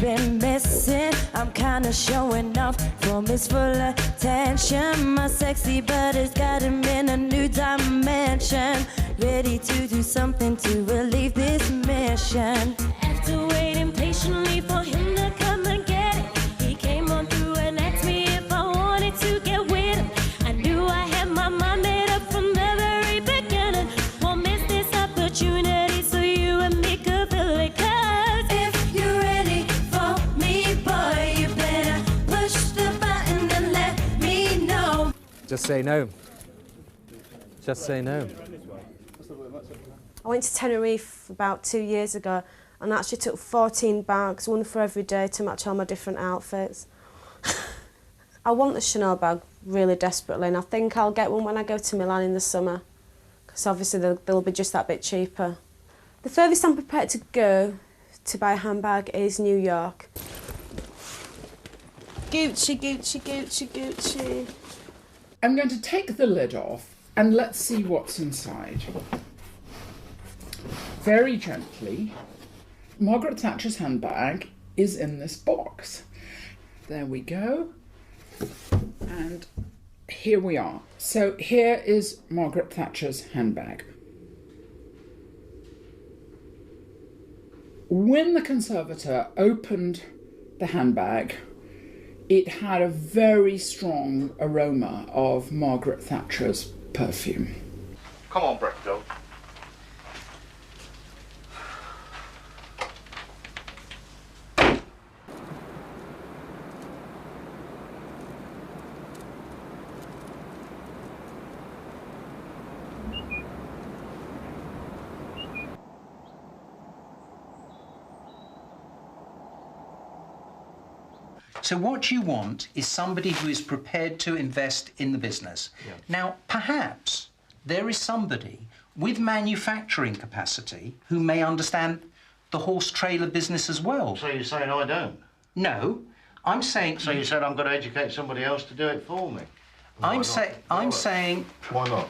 been missing. I'm kinda showing off for Miss Full Attention. My sexy body's got him in a new dimension, ready to do something to relieve this mission. After waiting patiently for him to come and get it, he came on through and asked me if I wanted to get with him. I knew I had my mind made up from the very beginning. Won't miss this opportunity so you and me could feel it. 'Cause if you're ready for me, boy, you better push the button and let me know. Just say no. Just say no. I went to Tenerife about 2 years ago and actually took 14 bags, one for every day, to match all my different outfits. I want the Chanel bag really desperately, and I think I'll get one when I go to Milan in the summer, because obviously they'll be just that bit cheaper. The furthest I'm prepared to go to buy a handbag is New York. Gucci, Gucci, Gucci, Gucci. I'm going to take the lid off and let's see what's inside. Very gently, Margaret Thatcher's handbag is in this box. There we go. And here we are. So here is Margaret Thatcher's handbag. When the conservator opened the handbag, it had a very strong aroma of Margaret Thatcher's perfume. Come on, Breckville. So what you want is somebody who is prepared to invest in the business. Yeah. Now, perhaps there is somebody with manufacturing capacity who may understand the horse trailer business as well. So you're saying I don't? No, I'm saying... So you said I'm going to educate somebody else to do it for me? I'm saying... Why not?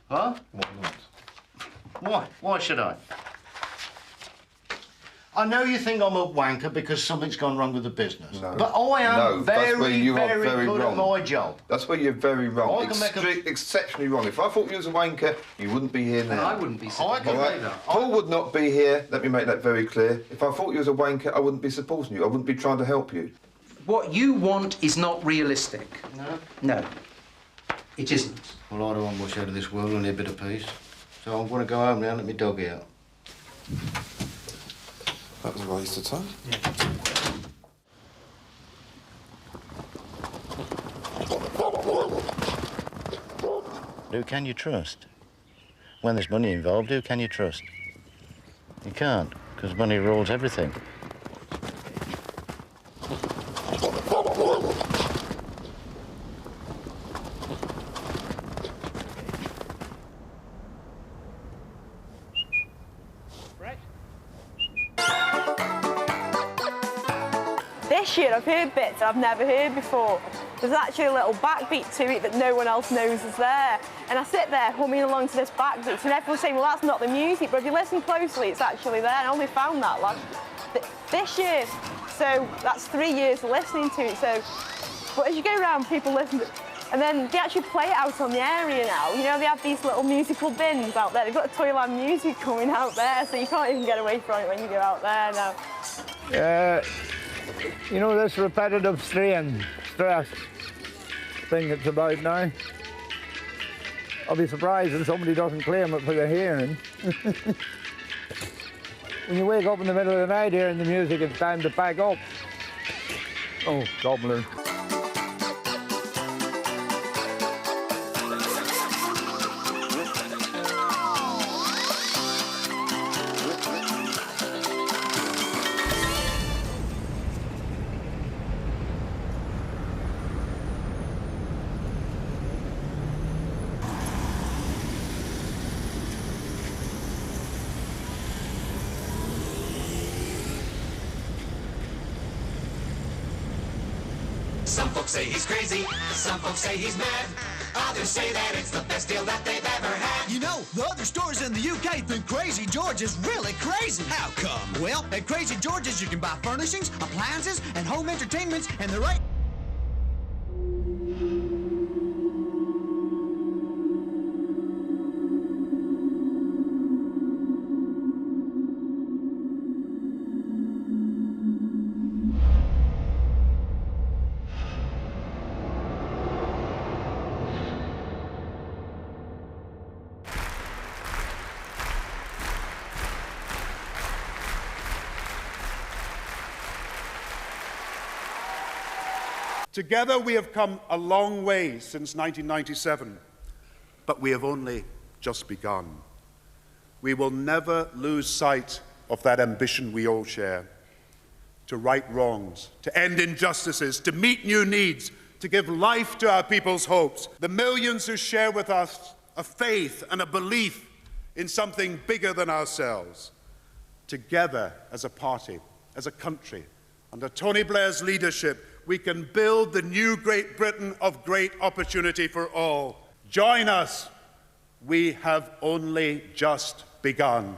Huh? Why not? Why? Why should I? I know you think I'm a wanker because something's gone wrong with the business. No. But I am No, that's where you are very very good wrong. at my job. That's where you're very wrong. I can make a- Exceptionally wrong. If I thought you was a wanker, you wouldn't be here now. And I wouldn't be sitting I can All right? do that. Paul would not be here. Let me make that very clear. If I thought you was a wanker, I wouldn't be supporting you. I wouldn't be trying to help you. What you want is not realistic. No? No, it isn't. Well, I don't want much out of this world, only a bit of peace. So I'm going to go home now and let me dog out. That was a waste of time. Who can you trust? When there's money involved, who can you trust? You can't, because money rules everything. This year I've heard bits I've never heard before. There's actually a little backbeat to it that no one else knows is there. And I sit there humming along to this backbeat and everyone's saying, well, that's not the music, but if you listen closely, it's actually there. And I only found that this year. So that's 3 years of listening to it. So, but as you go around, people listen to, and then they actually play it out on the area now. You know, they have these little musical bins out there. They've got Toyland music coming out there, so you can't even get away from it when you go out there now. You know, this repetitive strain, stress thing it's about now. I'll be surprised if somebody doesn't claim it for their hearing. When you wake up in the middle of the night hearing the music, it's time to pack up. Oh, gobbler. Some folks say he's crazy, some folks say he's mad. Others say that it's the best deal that they've ever had. You know, the other stores in the UK think Crazy George is really crazy. How come? Well, at Crazy George's you can buy furnishings, appliances, and home entertainments, and they're right. Together we have come a long way since 1997, but we have only just begun. We will never lose sight of that ambition we all share, to right wrongs, to end injustices, to meet new needs, to give life to our people's hopes. The millions who share with us a faith and a belief in something bigger than ourselves. Together as a party, as a country, under Tony Blair's leadership, we can build the new Great Britain of great opportunity for all. Join us. We have only just begun.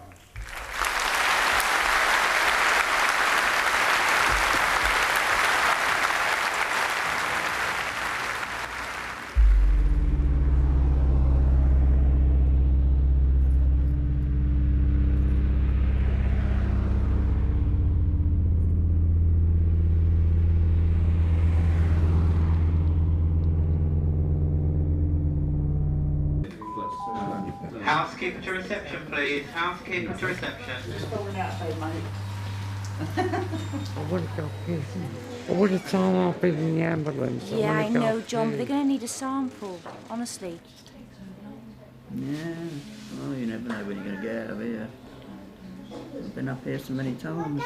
Housekeeper to reception, please. Housekeeper to reception. I would have thrown off in the ambulance. Yeah, I know, John, but they're going to need a sample, honestly. Yeah, well, you never know when you're going to get out of here. I've been up here so many times.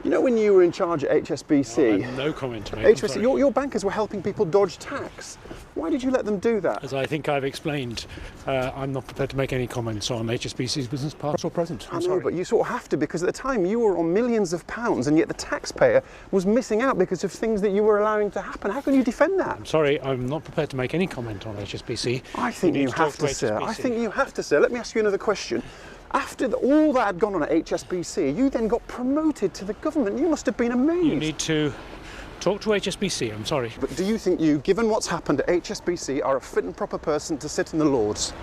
You know when you were in charge at HSBC? I have no comment to make. HSBC, your bankers were helping people dodge tax. Why did you let them do that? As I think I've explained, I'm not prepared to make any comments on HSBC's business, past or present. I know, but you sort of have to, because at the time you were on millions of pounds and yet the taxpayer was missing out because of things that you were allowing to happen. How can you defend that? I'm sorry, I'm not prepared to make any comment on HSBC. I think you have to, sir. I think you have to, sir. Let me ask you another question. After all that had gone on at HSBC, you then got promoted to the government. You must have been amazed. You need to talk to HSBC, I'm sorry. But do you think you, given what's happened at HSBC, are a fit and proper person to sit in the Lords?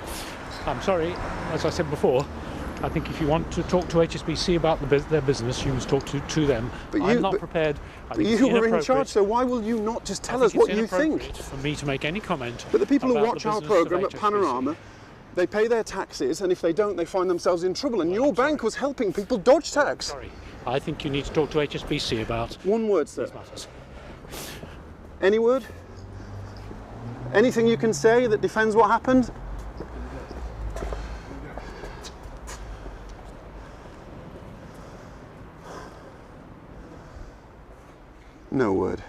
I'm sorry, as I said before, I think if you want to talk to HSBC about their business, you must talk to them. But I'm not prepared. But you were in charge, so why will you not just tell us what you think? For me to make any comment. But the people who watch our programme at Panorama, they pay their taxes, and if they don't, they find themselves in trouble. And your bank was helping people dodge tax. Sorry, I think you need to talk to HSBC about one word, sir. These matters. Any word? Anything you can say that defends what happened? No word.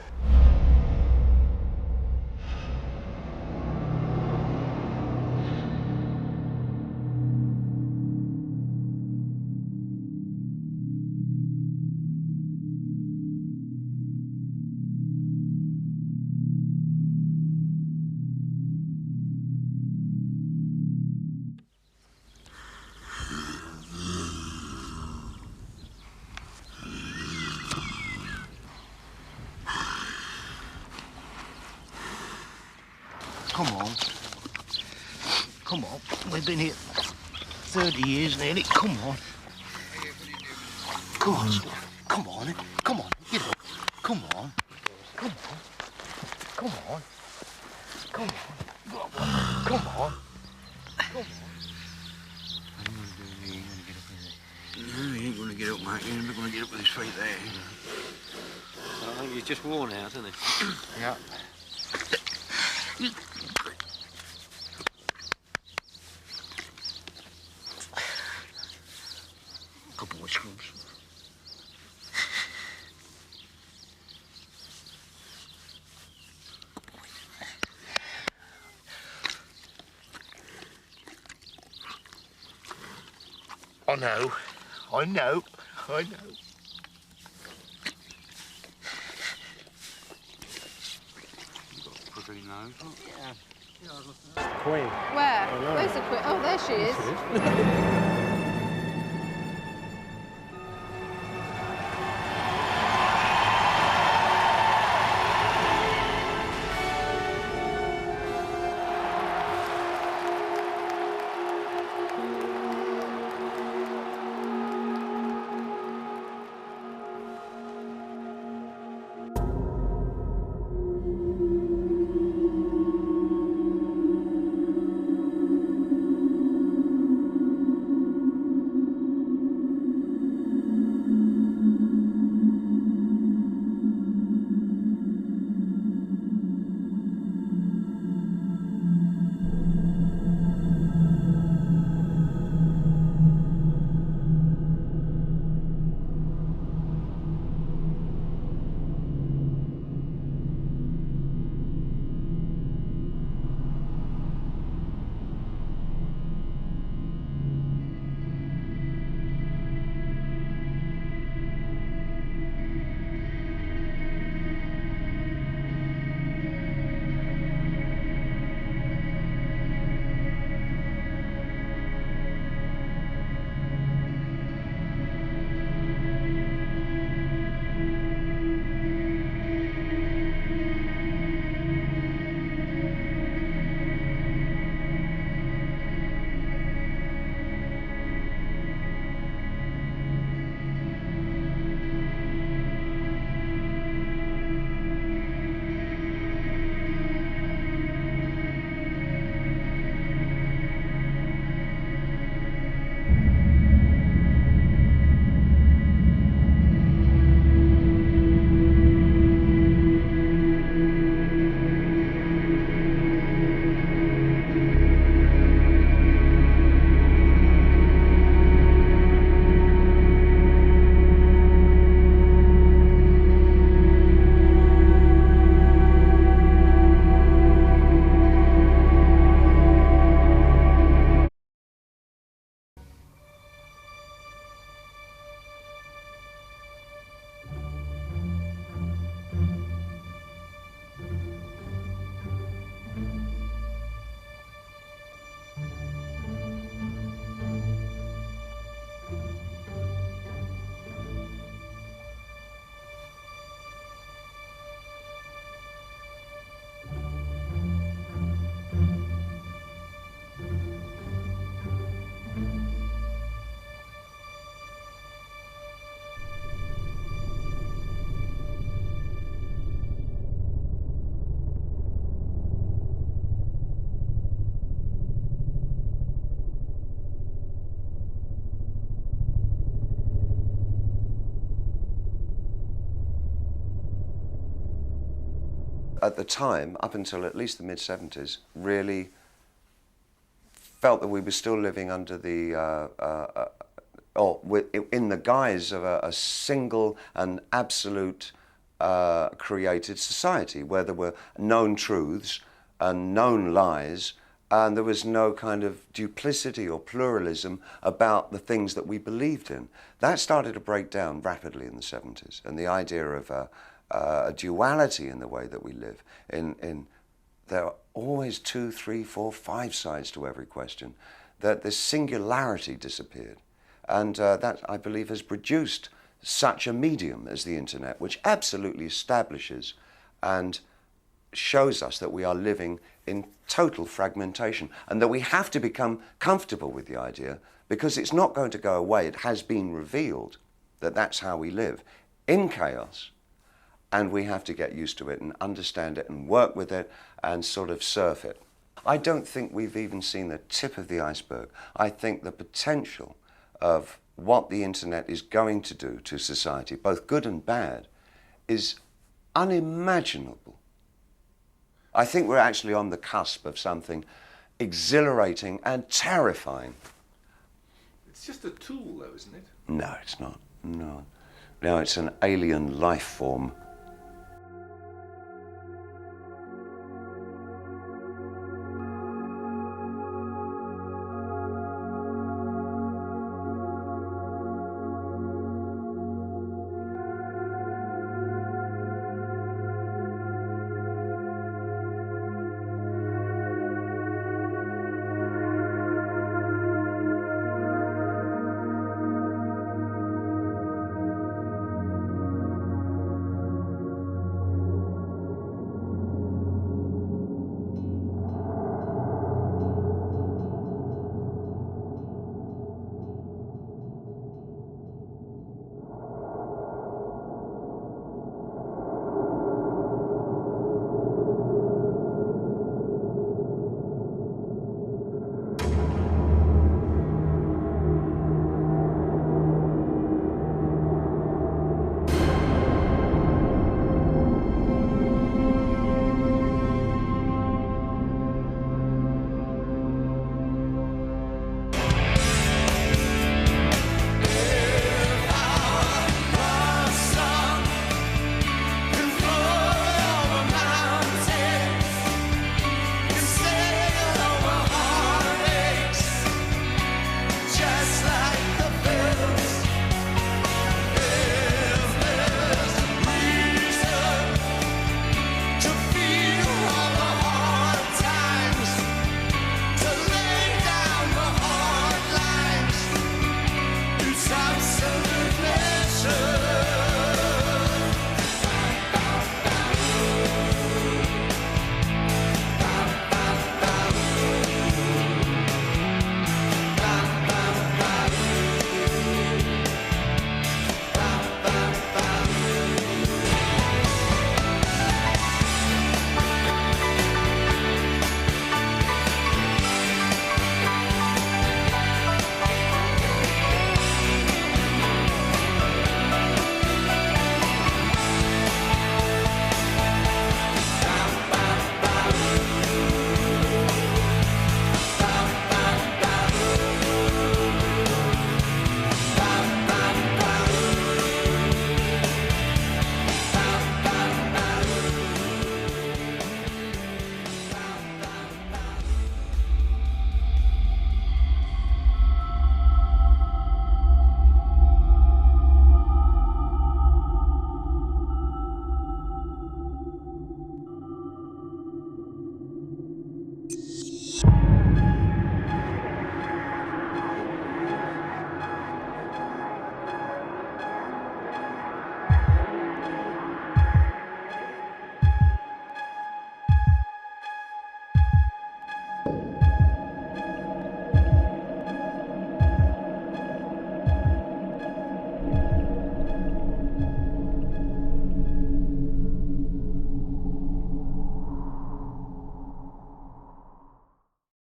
Come on. Come on. We've been here 30 years nearly. Come on. Come on, son. Come on. Come on. Get up. Come on. Come on. Come on. Come on. Come on. Come on. No, he ain't going to get up, mate. He ain't going to get up with his feet there. I think he's just worn out, isn't he? Yeah. Good boy, Scrooge. I know. I know. I know. Pretty nose. Yeah. Queen. Where? Where's the queen? Oh, there she is. At the time, up until at least the mid-70s, really felt that we were still living under the, in the guise of a single and absolute created society where there were known truths and known lies, and there was no kind of duplicity or pluralism about the things that we believed in. That started to break down rapidly in the 70s, and the idea of a duality in the way that we live. There are always 2, 3, 4, 5 sides to every question. That this singularity disappeared, and that, I believe, has produced such a medium as the internet, which absolutely establishes and shows us that we are living in total fragmentation, and that we have to become comfortable with the idea, because it's not going to go away. It has been revealed that that's how we live, in chaos. And we have to get used to it and understand it and work with it and sort of surf it. I don't think we've even seen the tip of the iceberg. I think the potential of what the internet is going to do to society, both good and bad, is unimaginable. I think we're actually on the cusp of something exhilarating and terrifying. It's just a tool, though, isn't it? No, it's not. No. Now, it's an alien life form